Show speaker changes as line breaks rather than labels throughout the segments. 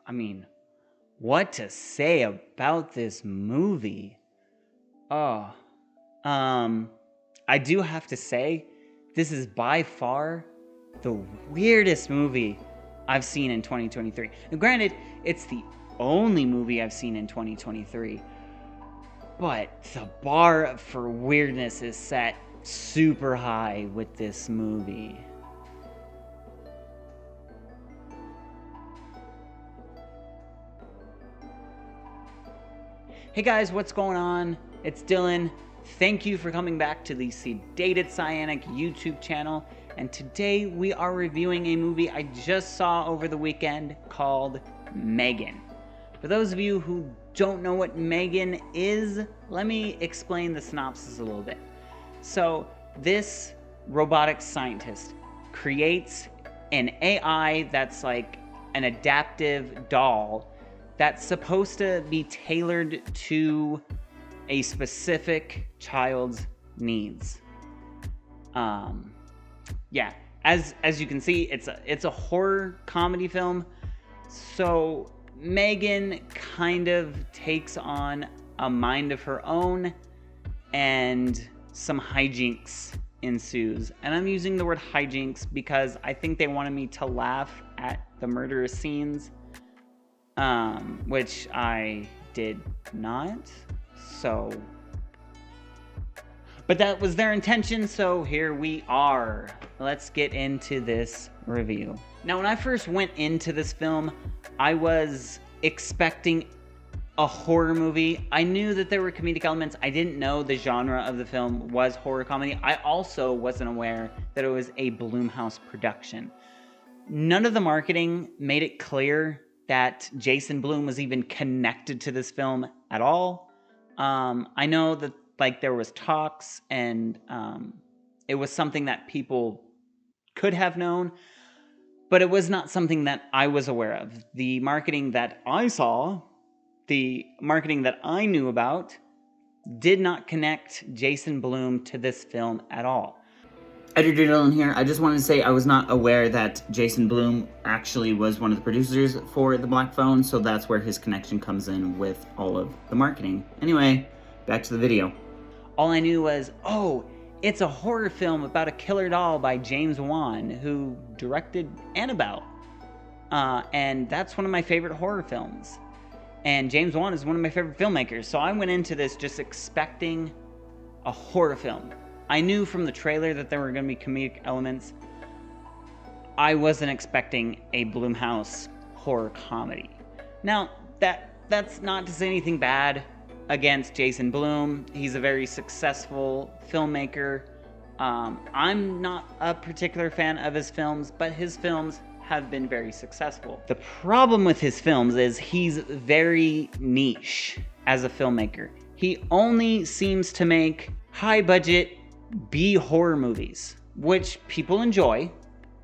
I mean, what to say about this movie? Oh, I do have to say, this is by far the weirdest movie I've seen in 2023. And granted, it's the only movie I've seen in 2023, but the bar for weirdness is set super high with this movie. Hey guys, what's going on? It's Dylan. Thank you for coming back to the Sedated Cyanic YouTube channel. And today we are reviewing a movie I just saw over the weekend called M3GAN. For those of you who don't know what M3GAN is, let me explain the synopsis a little bit. So this robotic scientist creates an AI that's like an adaptive doll that's supposed to be tailored to a specific child's needs. Yeah, as you can see, it's a horror comedy film. So M3GAN kind of takes on a mind of her own, and some hijinks ensues. And I'm using the word hijinks because I think they wanted me to laugh at the murderous scenes. Which I did not, so, but that was their intention, so here we are. Let's get into this review. Now, when I first went into this film, I was expecting a horror movie. I knew that there were comedic elements. I didn't know the genre of the film was horror comedy. I also wasn't aware that it was a Blumhouse production. None of the marketing made it clear that Jason Blum was even connected to this film at all. I know that like there was talks, and it was something that people could have known, but it was not something that I was aware of. The marketing that I saw, the marketing that I knew about, did not connect Jason Blum to this film at all. Editor Dylan here. I just wanted to say I was not aware that Jason Blum actually was one of the producers for The Black Phone, so that's where his connection comes in with all of the marketing. Anyway, back to the video. All I knew was, oh, it's a horror film about a killer doll by James Wan, who directed Annabelle. And that's one of my favorite horror films. And James Wan is one of my favorite filmmakers, so I went into this just expecting a horror film. I knew from the trailer that there were going to be comedic elements. I wasn't expecting a Blumhouse horror comedy. Now, that's not to say anything bad against Jason Blum. He's a very successful filmmaker. I'm not a particular fan of his films, but his films have been very successful. The problem with his films is he's very niche as a filmmaker. He only seems to make high-budget B horror movies, which people enjoy.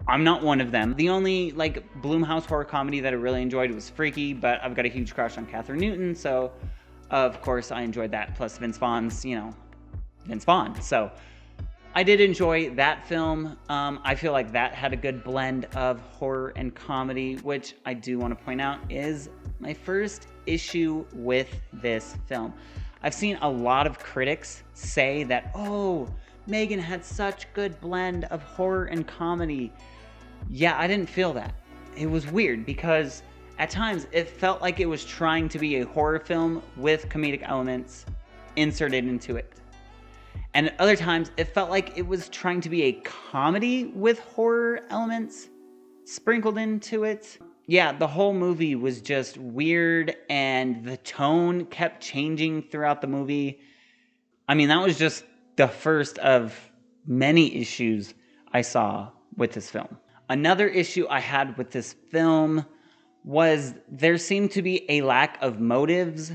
I'm not one of them. The only like Blumhouse horror comedy that I really enjoyed was Freaky, but I've got a huge crush on Catherine Newton, so of course I enjoyed that. Plus Vince Vaughn's, Vince Vaughn. So I did enjoy that film. I feel like that had a good blend of horror and comedy, which I do want to point out is my first issue with this film. I've seen a lot of critics say that, oh, M3GAN had such good blend of horror and comedy. Yeah, I didn't feel that. It was weird because at times it felt like it was trying to be a horror film with comedic elements inserted into it. And at other times it felt like it was trying to be a comedy with horror elements sprinkled into it. Yeah, the whole movie was just weird, and the tone kept changing throughout the movie. I mean, that was just the first of many issues I saw with this film. Another issue I had with this film was there seemed to be a lack of motives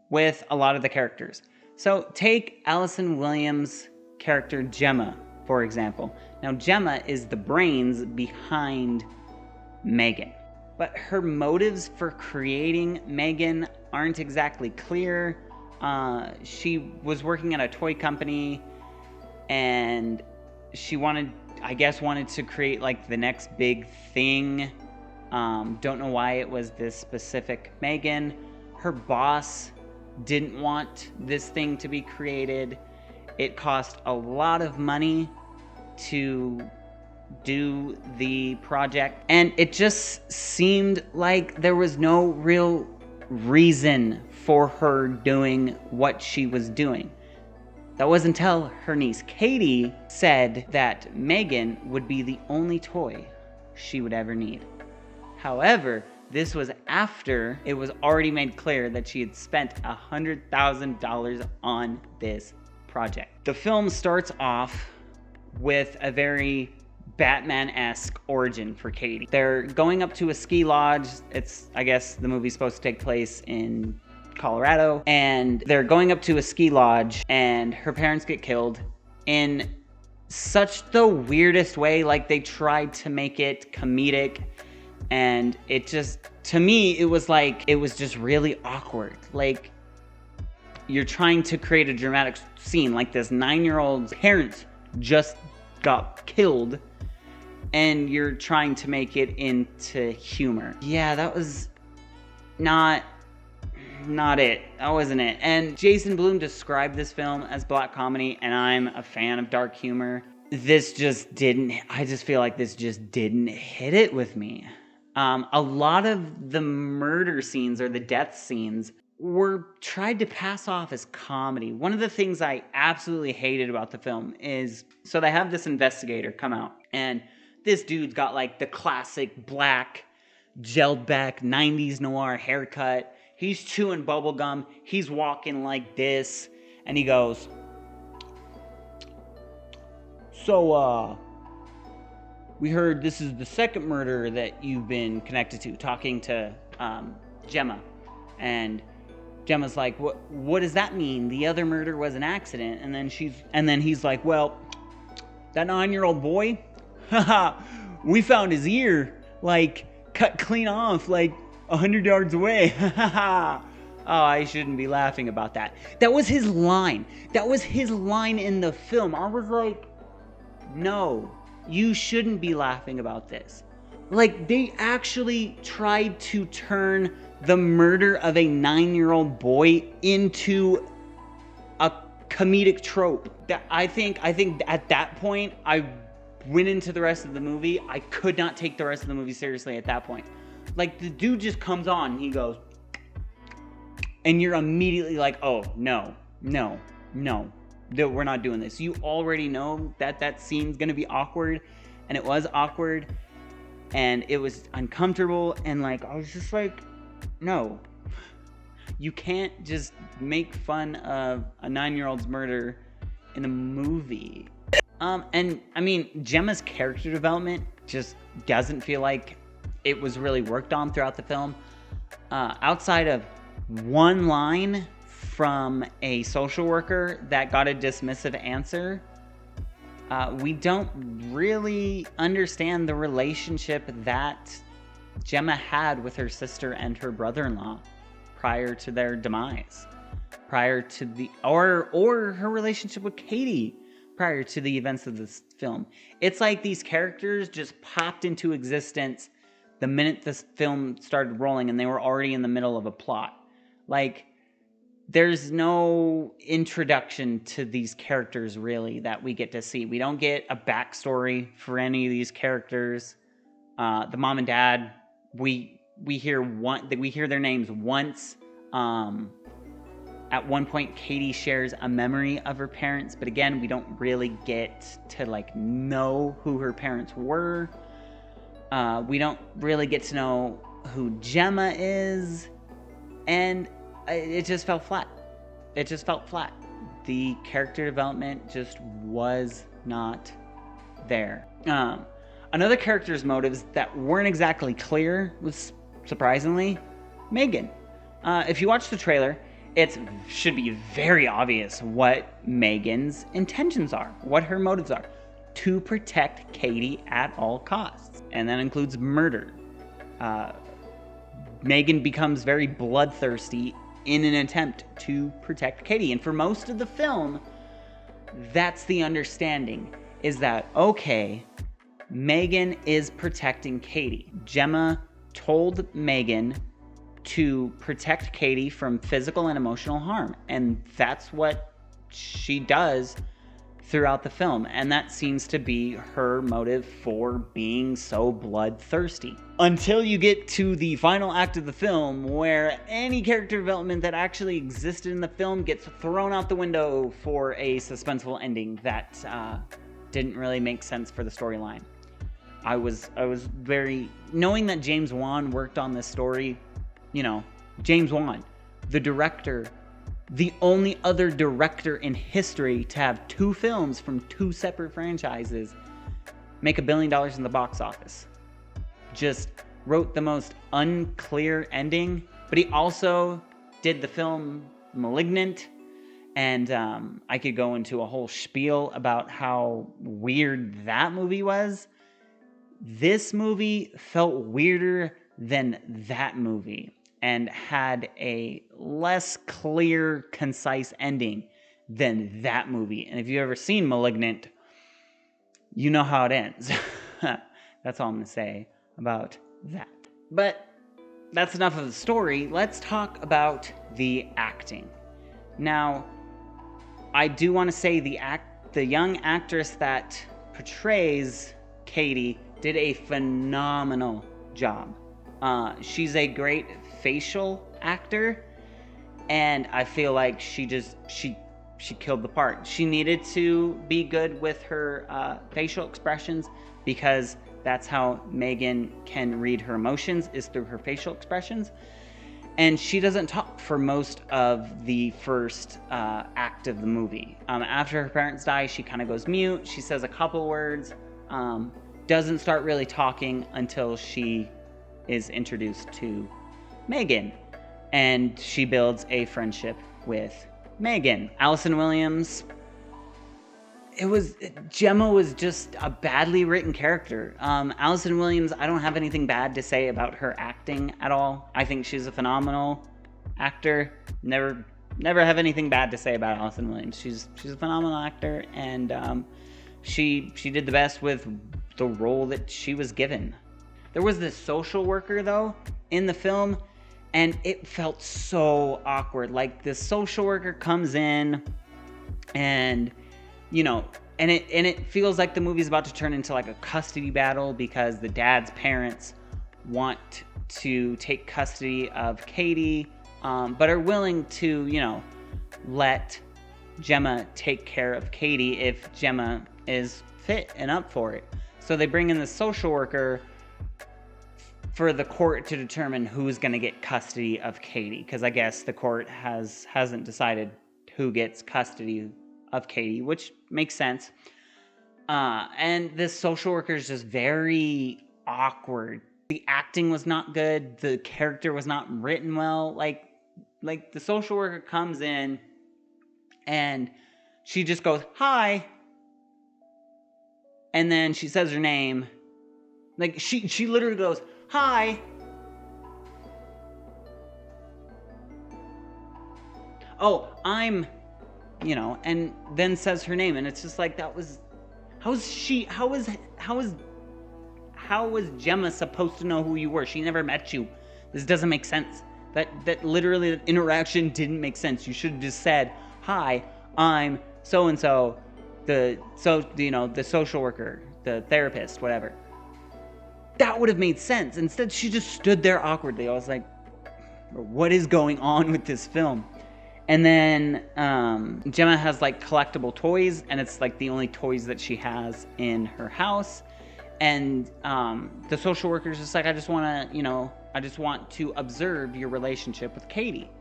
with a lot of the characters. So take Allison Williams' character Gemma, for example. Now Gemma is the brains behind M3GAN, but her motives for creating M3GAN aren't exactly clear. She was working at a toy company, and she wanted to create like the next big thing Don't know why it was this specific M3GAN. Her boss didn't want this thing to be created. It cost a lot of money to do the project, and it just seemed like there was no real reason for her doing what she was doing. That wasn't until her niece Katie said that M3GAN would be the only toy she would ever need. However, this was after it was already made clear that she had spent $100,000 on this project. The film starts off with a very Batman-esque origin for Katie. They're going up to a ski lodge. I guess the movie's supposed to take place in Colorado, and they're going up to a ski lodge, and her parents get killed in such the weirdest way. Like, they tried to make it comedic, and it just, to me, it was just really awkward. Like, you're trying to create a dramatic scene, like this 9-year-old's parents just got killed, and you're trying to make it into humor. Yeah, that was not it. That wasn't it. And Jason Blum described this film as black comedy, and I'm a fan of dark humor. I just feel like this just didn't hit it with me. A lot of the murder scenes or the death scenes were tried to pass off as comedy. One of the things I absolutely hated about the film is, so they have this investigator come out, and this dude's got like the classic black, gelled back 90s noir haircut. He's chewing bubble gum. He's walking like this, and he goes, "So, we heard this is the second murder that you've been connected to," talking to Gemma. And Gemma's like, what does that mean? The other murder was an accident. And then he's like, "Well, that 9-year-old boy, haha, we found his ear, like, cut clean off, like 100 yards away. Oh, I shouldn't be laughing about that." That was his line. That was his line in the film. I was like, no, you shouldn't be laughing about this. Like, they actually tried to turn the murder of a 9-year-old boy into a comedic trope. That I think at that point, I went into the rest of the movie. I could not take the rest of the movie seriously at that point. Like, the dude just comes on, and he goes, and you're immediately like, oh, no, we're not doing this. You already know that scene's gonna be awkward, and it was awkward, and it was uncomfortable, and like, I was just like, no. You can't just make fun of a 9-year-old's murder in a movie. And I mean, Gemma's character development just doesn't feel like it was really worked on throughout the film. Outside of one line from a social worker that got a dismissive answer, we don't really understand the relationship that Gemma had with her sister and her brother-in-law prior to their demise, prior to or her relationship with Katie prior to the events of this film. It's like these characters just popped into existence the minute this film started rolling, and they were already in the middle of a plot. Like, there's no introduction to these characters really that we get to see. We don't get a backstory for any of these characters. The mom and dad, we hear their names once. At one point, Katie shares a memory of her parents, but again, we don't really get to like know who her parents were. We don't really get to know who Gemma is, and it just felt flat. It just felt flat. The character development just was not there. Another character's motives that weren't exactly clear was, surprisingly, M3GAN. If you watch the trailer, it should be very obvious what M3GAN's intentions are, what her motives are. To protect Katie at all costs. And that includes murder. M3GAN becomes very bloodthirsty in an attempt to protect Katie. And for most of the film, that's the understanding, is that, okay, M3GAN is protecting Katie. Gemma told M3GAN to protect Katie from physical and emotional harm. And that's what she does throughout the film. And that seems to be her motive for being so bloodthirsty. Until you get to the final act of the film, where any character development that actually existed in the film gets thrown out the window for a suspenseful ending that didn't really make sense for the storyline. I was very... Knowing that James Wan worked on this story, James Wan, the director, the only other director in history to have 2 films from 2 separate franchises make $1 billion in the box office, just wrote the most unclear ending. But he also did the film Malignant, and I could go into a whole spiel about how weird that movie was. This movie felt weirder than that movie and had a less clear, concise ending than that movie. And if you've ever seen Malignant, you know how it ends. That's all I'm going to say about that. But that's enough of the story. Let's talk about the acting. Now, I do want to say the young actress that portrays Katie did a phenomenal job. She's a great facial actor, and I feel like she killed the part. She needed to be good with her facial expressions, because that's how M3GAN can read her emotions, is through her facial expressions. And she doesn't talk for most of the first act of the movie. After her parents die, she kind of goes mute. She says a couple words, doesn't start really talking until she is introduced to M3GAN, and she builds a friendship with M3GAN. Allison Williams, Gemma was just a badly written character. Allison Williams, I don't have anything bad to say about her acting at all. I think she's a phenomenal actor. Never have anything bad to say about Allison Williams. She's a phenomenal actor, and she did the best with the role that she was given. There was this social worker, though, in the film, and it felt so awkward. Like, this social worker comes in, and it feels like the movie's about to turn into like a custody battle, because the dad's parents want to take custody of Katie, but are willing to, let Gemma take care of Katie if Gemma is fit and up for it. So they bring in the social worker for the court to determine who's going to get custody of Katie, because I guess the court hasn't decided who gets custody of Katie, which makes sense. And this social worker is just very awkward. The acting was not good. The character was not written well. Like the social worker comes in and she just goes, "Hi." And then she says her name. Like, she literally goes, "Hi." "Oh, I'm," and then says her name, and it's just like, that was, how was Gemma supposed to know who you were? She never met you. This doesn't make sense. That literally, the interaction didn't make sense. You should have just said, "Hi, I'm so and so, the social worker, the therapist, whatever." That would have made sense. Instead, she just stood there awkwardly. I was like, what is going on with this film? And then Gemma has like collectible toys, and it's like the only toys that she has in her house. And the social worker's just like, I just want to observe your relationship with Katie.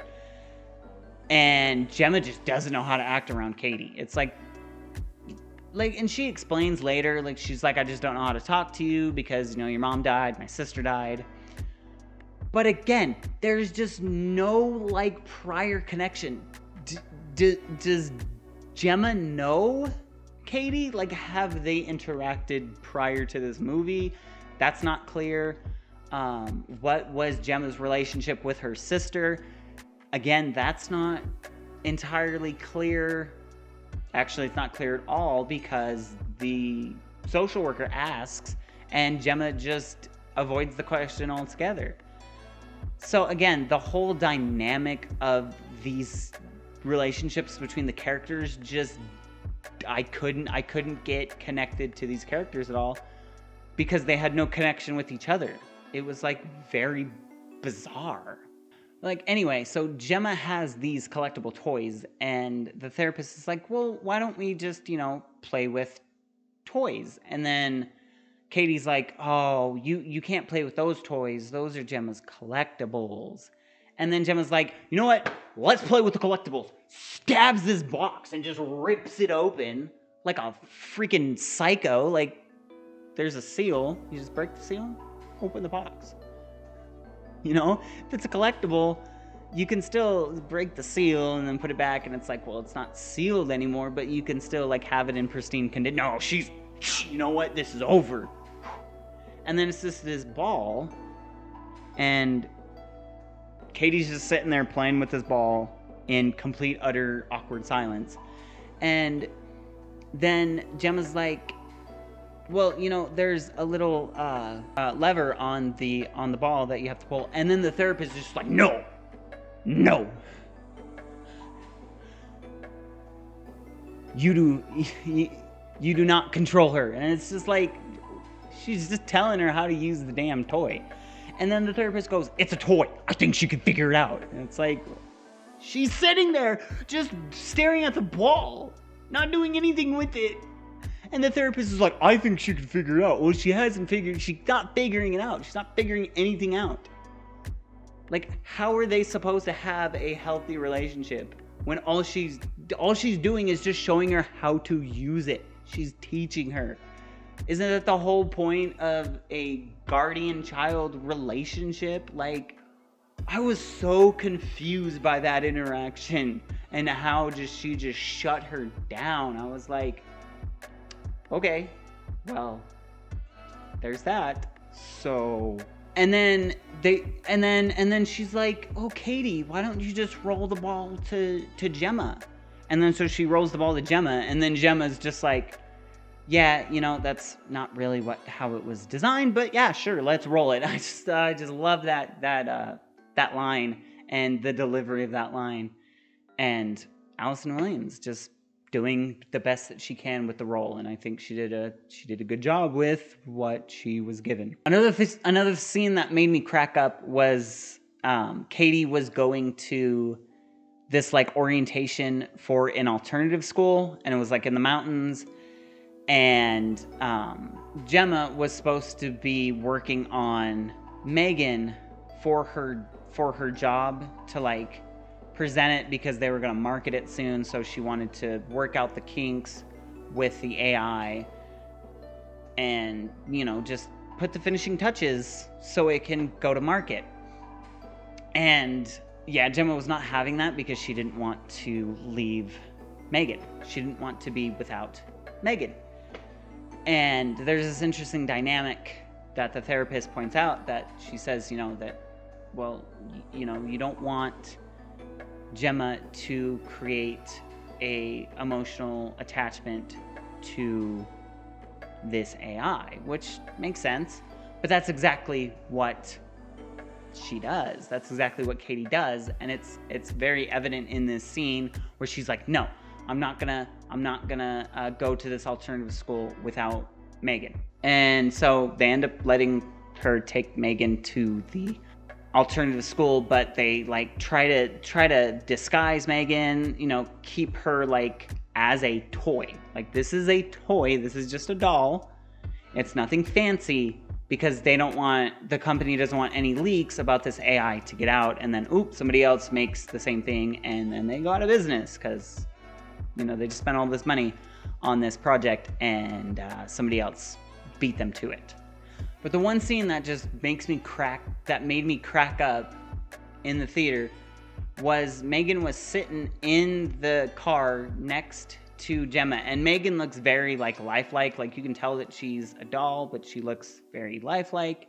And Gemma just doesn't know how to act around Katie. It's like, and she explains later, like, she's like, I just don't know how to talk to you because, your mom died, my sister died. But again, there's just no, prior connection. Does Gemma know Katie? Have they interacted prior to this movie? That's not clear. What was Gemma's relationship with her sister? Again, that's not entirely clear. Actually, it's not clear at all, because the social worker asks, and Gemma just avoids the question altogether. So again, the whole dynamic of these relationships between the characters just I couldn't get connected to these characters at all because they had no connection with each other. It was like very bizarre. Like, anyway, so Gemma has these collectible toys, and the therapist is like, well, why don't we just, play with toys? And then Katie's like, oh, you can't play with those toys. Those are Gemma's collectibles. And then Gemma's like, you know what? Let's play with the collectibles. Stabs this box and just rips it open like a freaking psycho. Like, there's a seal. You just break the seal, open the box. If it's a collectible, you can still break the seal and then put it back, and it's like, well, it's not sealed anymore, but you can still like have it in pristine condition. No, you know what? This is over. And then it's just this ball, and Katie's just sitting there playing with this ball in complete, utter, awkward silence. And then Gemma's like, well, there's a little lever on the ball that you have to pull. And then the therapist is just like, no. You do not control her. And it's just like, she's just telling her how to use the damn toy. And then the therapist goes, it's a toy. I think she can figure it out. And it's like, she's sitting there just staring at the ball, not doing anything with it. And the therapist is like, I think she can figure it out. Well, she's not figuring it out. She's not figuring anything out. Like, how are they supposed to have a healthy relationship when all she's doing is just showing her how to use it? She's teaching her. Isn't that the whole point of a guardian-child relationship? Like, I was so confused by that interaction and how she just shut her down. I was like, okay, well, there's that. So, and then she's like, oh, Katie, why don't you just roll the ball to Gemma? And then so she rolls the ball to Gemma, and then Gemma's just like, yeah, that's not really how it was designed, but yeah, sure, let's roll it. I just love that line and the delivery of that line, and Allison Williams just doing the best that she can with the role, and I think she did a good job with what she was given. Another scene that made me crack up was Katie was going to this like orientation for an alternative school, and it was like in the mountains, and Gemma was supposed to be working on M3GAN for her job to like present it because they were going to market it soon, so she wanted to work out the kinks with the AI and just put the finishing touches so it can go to market. And yeah, Gemma was not having that because she didn't want to leave M3GAN. She didn't want to be without M3GAN. And there's this interesting dynamic that the therapist points out, that she says, that, well, you don't want Gemma to create a emotional attachment to this AI, which makes sense, but that's exactly what she does. That's exactly what Katie does, and it's very evident in this scene where she's like, no, I'm not gonna go to this alternative school without M3GAN. And so they end up letting her take M3GAN to the alternative school, but they like try to disguise M3GAN, keep her like as a toy. Like, this is a toy, this is just a doll. It's nothing fancy, because the company doesn't want any leaks about this AI to get out, and then somebody else makes the same thing, and then they go out of business because they just spent all this money on this project, and somebody else beat them to it. But the one scene that just made me crack up in the theater was M3GAN was sitting in the car next to Gemma, and M3GAN looks very like lifelike. Like, you can tell that she's a doll, but she looks very lifelike.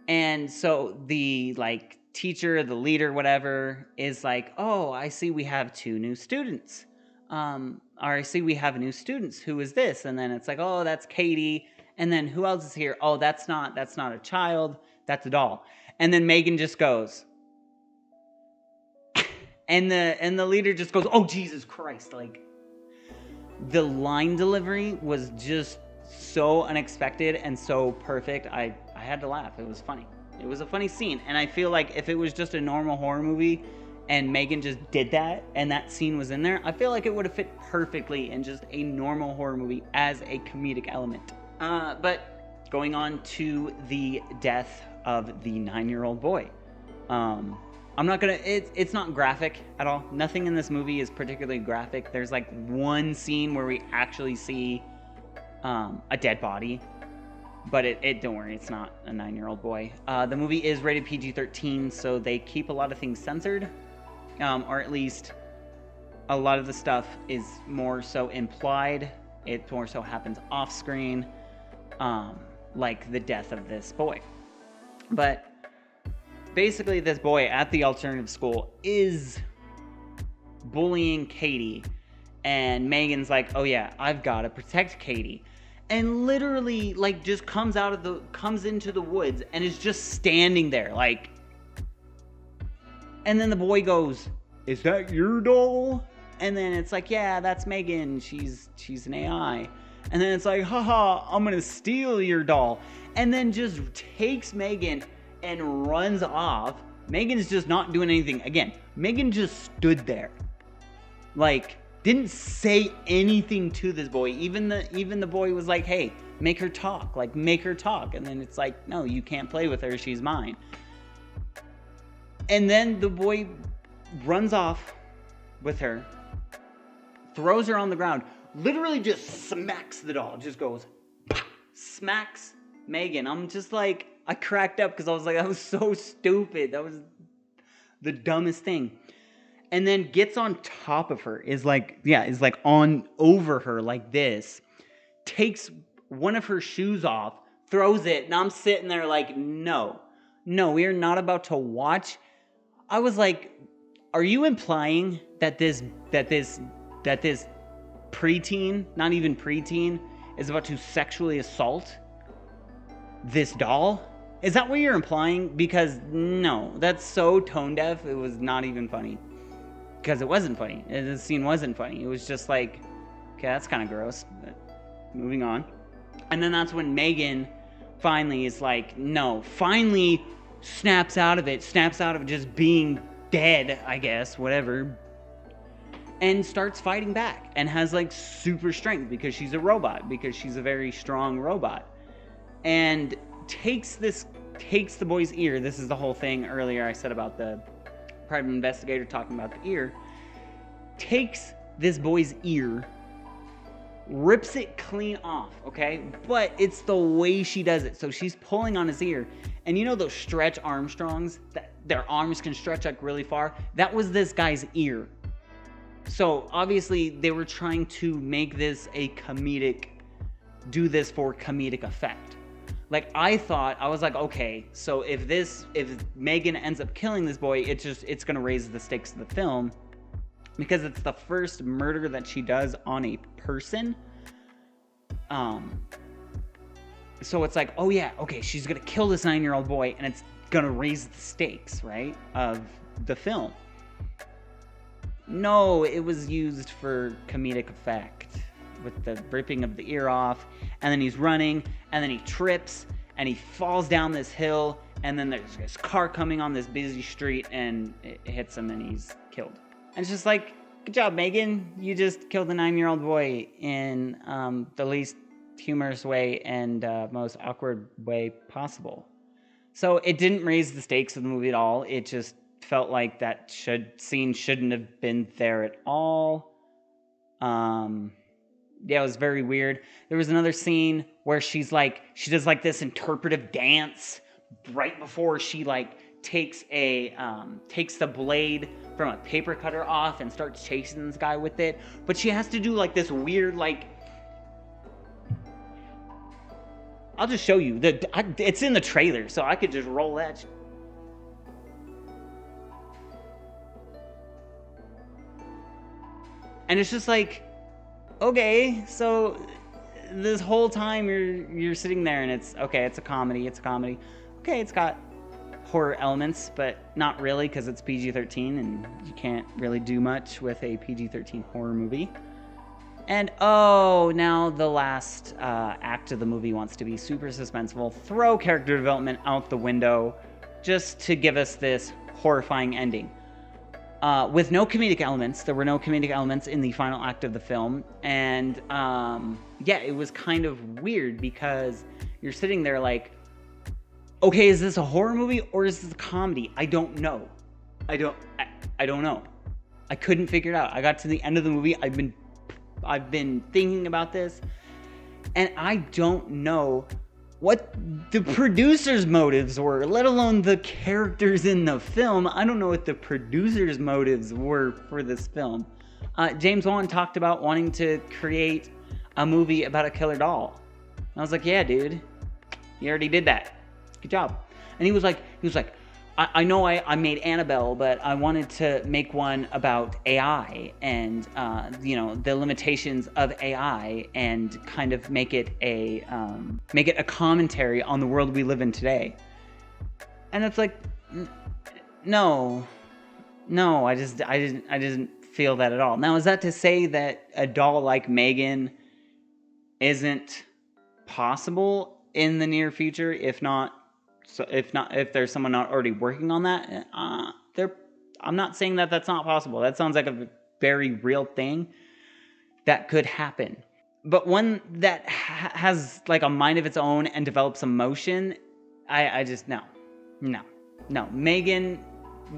And so the like teacher, the leader, whatever, is like, oh, I see we have 2 new students. Or I see we have new students. Who is this? And then it's like, oh, that's Katie And then who else is here? Oh, that's not a child. That's a doll. And then M3GAN just goes, and the leader just goes, oh, Jesus Christ. Like, the line delivery was just so unexpected and so perfect. I had to laugh. It was funny. It was a funny scene. And I feel like if it was just a normal horror movie and M3GAN just did that and that scene was in there, I feel like it would have fit perfectly in just a normal horror movie as a comedic element. But going on to the death of the 9-year-old boy. I'm not gonna, it's not graphic at all. Nothing in this movie is particularly graphic. There's like one scene where we actually see a dead body, but don't worry, it's not a 9-year-old boy. The movie is rated PG-13, so they keep a lot of things censored, or at least a lot of the stuff is more so implied. It more so happens off screen, like the death of this boy. But basically, this boy at the alternative school is bullying Katie, and M3GAN's like, oh yeah, I've got to protect Katie. And literally, like, just comes into the woods and is just standing there, like. And then the boy goes, is that your doll? And then it's like, yeah, that's M3GAN. She's an AI. And then it's like, haha, I'm gonna steal your doll. And then just takes M3GAN and runs off. M3GAN's just not doing anything. Again, M3GAN just stood there. Like, didn't say anything to this boy. Even the boy was like, hey, make her talk. Like, make her talk. And then it's like, no, you can't play with her. She's mine. And then the boy runs off with her, throws her on the ground, literally just smacks the doll. Just goes, smacks M3GAN. I'm just like, I cracked up because I was like, that was so stupid. That was the dumbest thing. And then gets on top of her, is like on over her like this, takes one of her shoes off, throws it, and I'm sitting there like, no, we are not about to watch. I was like, are you implying that this preteen, not even preteen, is about to sexually assault this doll? Is that what you're implying? Because no, that's so tone deaf, it was not even funny. Because it wasn't funny. The scene wasn't funny. It was just like, okay, that's kind of gross. But moving on. And then that's when M3GAN finally is like, no, finally snaps out of just being dead, I guess, whatever. And starts fighting back and has like super strength because she's a robot, because she's a very strong robot. And takes the boy's ear. This is the whole thing earlier I said about the private investigator talking about the ear. Takes this boy's ear, rips it clean off, okay? But it's the way she does it. So she's pulling on his ear. And you know those Stretch Armstrongs, that their arms can stretch like really far? That was this guy's ear. So obviously they were trying to make this do this for comedic effect. Like, I was like, okay, so if M3GAN ends up killing this boy, it's gonna raise the stakes of the film, because it's the first murder that she does on a person. So it's like, oh yeah, okay, she's gonna kill this 9-year-old boy, and it's gonna raise the stakes, right, of the film. No, it was used for comedic effect, with the ripping of the ear off, and then he's running, and then he trips, and he falls down this hill, and then there's this car coming on this busy street, and it hits him, and he's killed. And it's just like, good job, M3GAN. You just killed a 9-year-old boy in the least humorous way and most awkward way possible. So it didn't raise the stakes of the movie at all. It just felt like that scene shouldn't have been there at all. Yeah, it was very weird. There was another scene where she does like this interpretive dance right before she like takes the blade from a paper cutter off and starts chasing this guy with it. But she has to do like this weird, like, I'll just show you. It's in the trailer, so I could just roll that. And it's just like, okay, so this whole time you're sitting there and it's okay, it's a comedy. Okay, it's got horror elements, but not really, because it's PG-13 and you can't really do much with a PG-13 horror movie. And now the last act of the movie wants to be super suspenseful, throw character development out the window just to give us this horrifying ending. With no comedic elements. There were no comedic elements in the final act of the film. And it was kind of weird because you're sitting there like, okay, is this a horror movie or is this a comedy? I don't know. I don't know. I couldn't figure it out. I got to the end of the movie. I've been thinking about this, and I don't know what the producers' motives were, let alone the characters in the film. I don't know what the producers' motives were for this film. James Wan talked about wanting to create a movie about a killer doll. And I was like, yeah, dude, you already did that. Good job. And he was like, I know I made Annabelle, but I wanted to make one about AI and, the limitations of AI and kind of make it a commentary on the world we live in today. And it's like, no, I didn't feel that at all. Now, is that to say that a doll like M3GAN isn't possible in the near future? If there's someone not already working on that, I'm not saying that that's not possible. That sounds like a very real thing that could happen. But one that has like a mind of its own and develops emotion, I just, no. M3GAN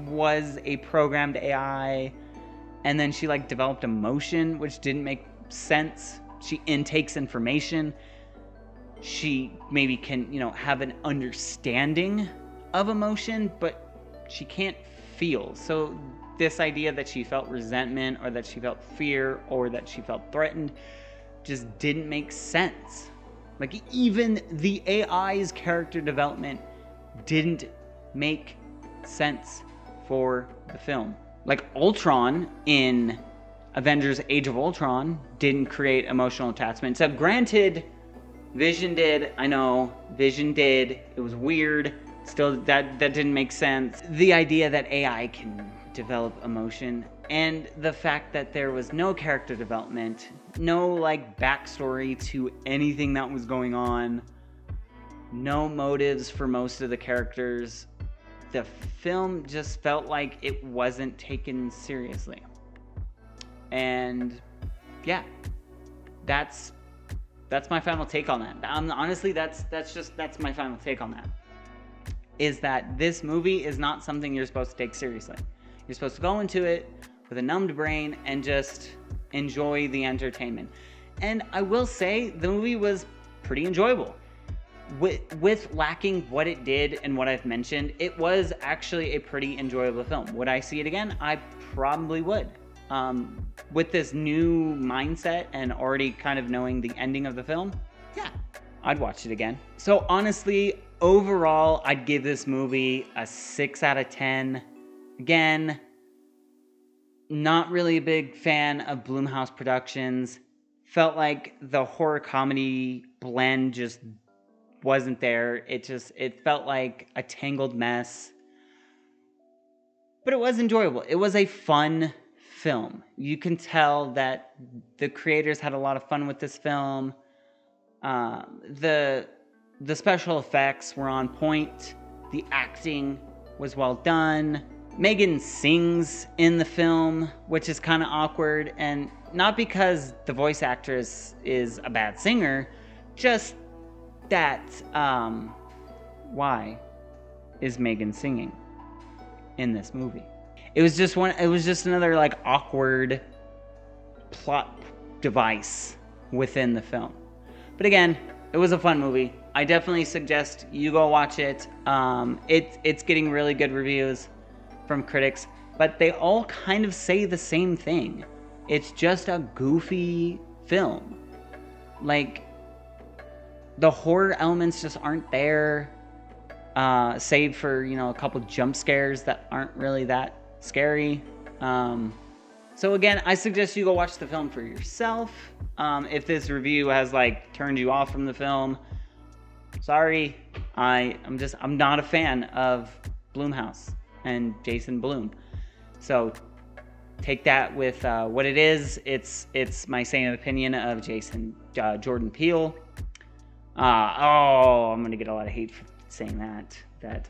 was a programmed AI, and then she like developed emotion, which didn't make sense. She intakes information. She maybe can, have an understanding of emotion, but she can't feel. So this idea that she felt resentment or that she felt fear or that she felt threatened just didn't make sense. Like, even the AI's character development didn't make sense for the film. Like, Ultron in Avengers Age of Ultron didn't create emotional attachment. So granted, Vision did. I know, Vision did. It was weird. Still, that didn't make sense. The idea that AI can develop emotion, and the fact that there was no character development, no like backstory to anything that was going on, no motives for most of the characters. The film just felt like it wasn't taken seriously. And yeah, that's my final take on that. Honestly, that's my final take on that. Is that this movie is not something you're supposed to take seriously. You're supposed to go into it with a numbed brain and just enjoy the entertainment. And I will say, the movie was pretty enjoyable. With lacking what it did and what I've mentioned, it was actually a pretty enjoyable film. Would I see it again? I probably would. With this new mindset and already kind of knowing the ending of the film, yeah, I'd watch it again. So honestly, overall, I'd give this movie a 6 out of 10. Again, not really a big fan of Blumhouse Productions. Felt like the horror comedy blend just wasn't there. It felt like a tangled mess. But it was enjoyable. It was a fun film. You can tell that the creators had a lot of fun with this film. The special effects were on point. The acting was well done. M3GAN sings in the film, which is kind of awkward, and not because the voice actress is a bad singer, just that why is M3GAN singing in this movie? It was just another like awkward plot device within the film. But again, it was a fun movie. I definitely suggest you go watch it. It's getting really good reviews from critics, but they all kind of say the same thing. It's just a goofy film. Like, the horror elements just aren't there, save for, a couple jump scares that aren't really that scary. So again, I suggest you go watch the film for yourself. If this review has like turned you off from the film, sorry. I'm not a fan of Blumhouse and Jason Blum. So take that with what it is. It's my same opinion of Jordan Peele. I'm gonna get a lot of hate for saying that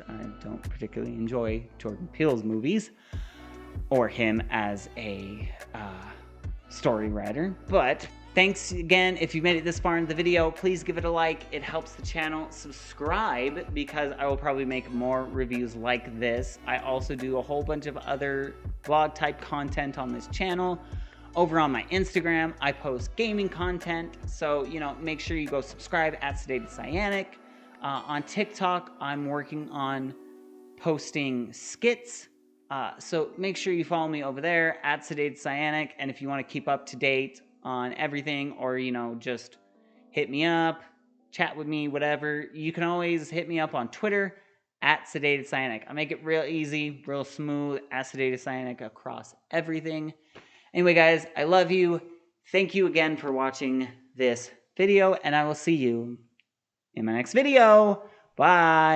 I don't particularly enjoy Jordan Peele's movies or him as a story writer. But thanks again. If you made it this far in the video, please give it a like. It helps the channel. Subscribe, because I will probably make more reviews like this. I also do a whole bunch of other vlog type content on this channel. Over on my Instagram, I post gaming content, so make sure you go subscribe at Sedated Cyanic. On TikTok, I'm working on posting skits, so make sure you follow me over there at Sedated Cyanic. And if you want to keep up to date on everything, or just hit me up, chat with me, whatever, you can always hit me up on Twitter at Sedated Cyanic. I make it real easy, real smooth, at Sedated Cyanic across everything. Anyway, guys, I love you. Thank you again for watching this video, and I will see you in my next video. Bye.